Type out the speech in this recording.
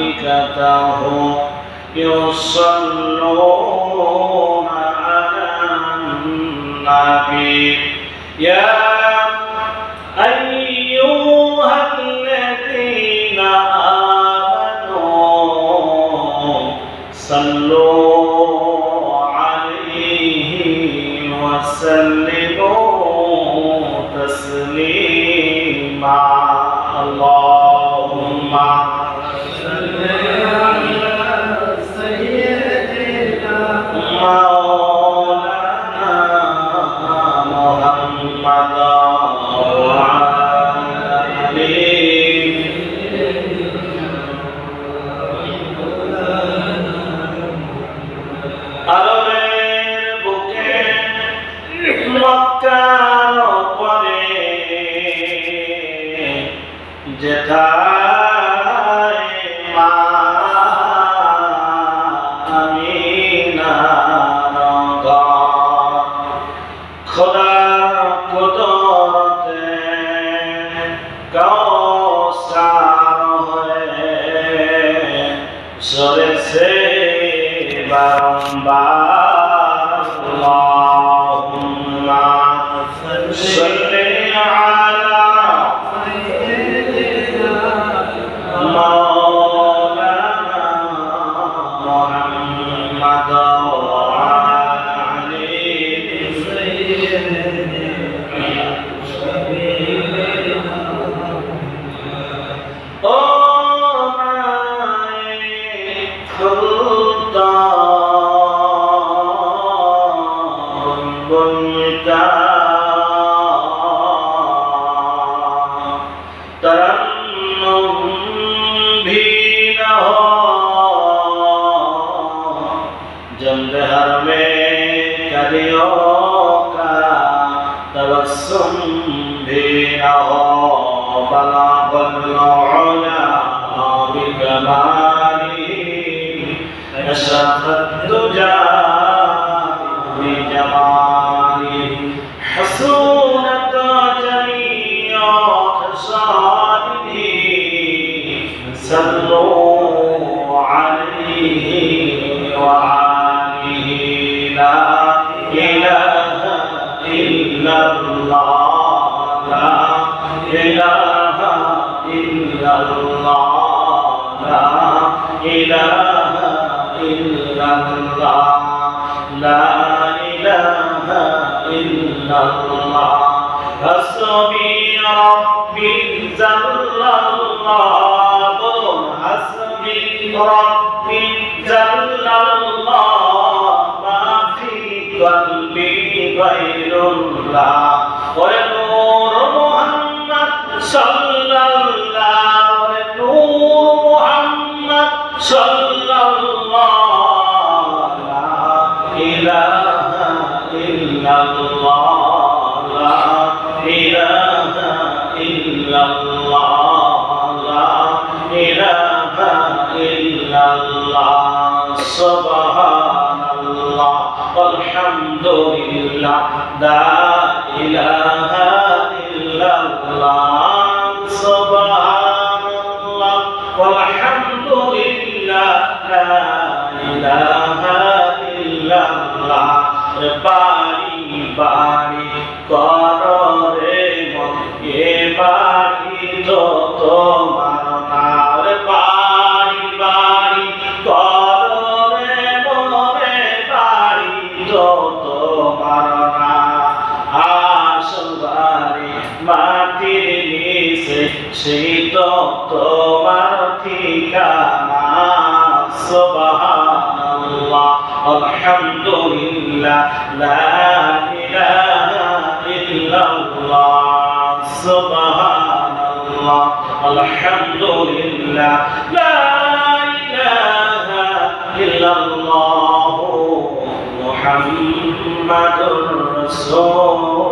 ملائكته يصلون على النبي يا أيها الذين آمنوا صلوا عليه وسلموا تسليما اللهم صل على سيدنا مولانا محمد আরবের বুকে মক্কার পরে যেথায় মা আমিনার ঘর খোদার কুদরতে কাউসার হয়ে ঝরেছে বারংবার আল্লাহুম্মা সাল্লি আলা মাওলানা মুহাম্মাদ ওয়া আলি সাইয়্যিদিনা ও तरन्नुम भी न हो जंदहर में कदियों का तबस्सुम भी न हो बला बल्लौला बिकमाली अशरफत तुजा बिजमाली हसूनत जमीया صلوا عليه وآله لا إله إلا الله لا إله إلا الله لا إله إلا الله لا إله إلا الله حسبي ربي جل الله حسبي ربي جل الله ما في قلبي غير الله ونور محمد صلى الله ونور محمد صلى الله لا إله إلا الله لا إله إلا الله لا إله إلا الله سبحان الله والحمد لله لا إله إلا الله سبحان الله والحمد لله لا إله إلا الله বাড়ি বাড়ি কররে মকে বাড়ি তো তোমার নার বাড়ি বাড়ি কররে মরে বাড়ি তো তোমার না আসল বাড়ি মাটির নিচে সেই তো তোমার ঠিকানা সুবহানাল্লাহ আলহামদুলিল্লাহ লা ইলাহা ইল্লাল্লাহ সুবহানাল্লাহ আলহামদুলিল্লাহ লা ইলাহা ইল্লাল্লাহ মুহাম্মাদুর রাসূল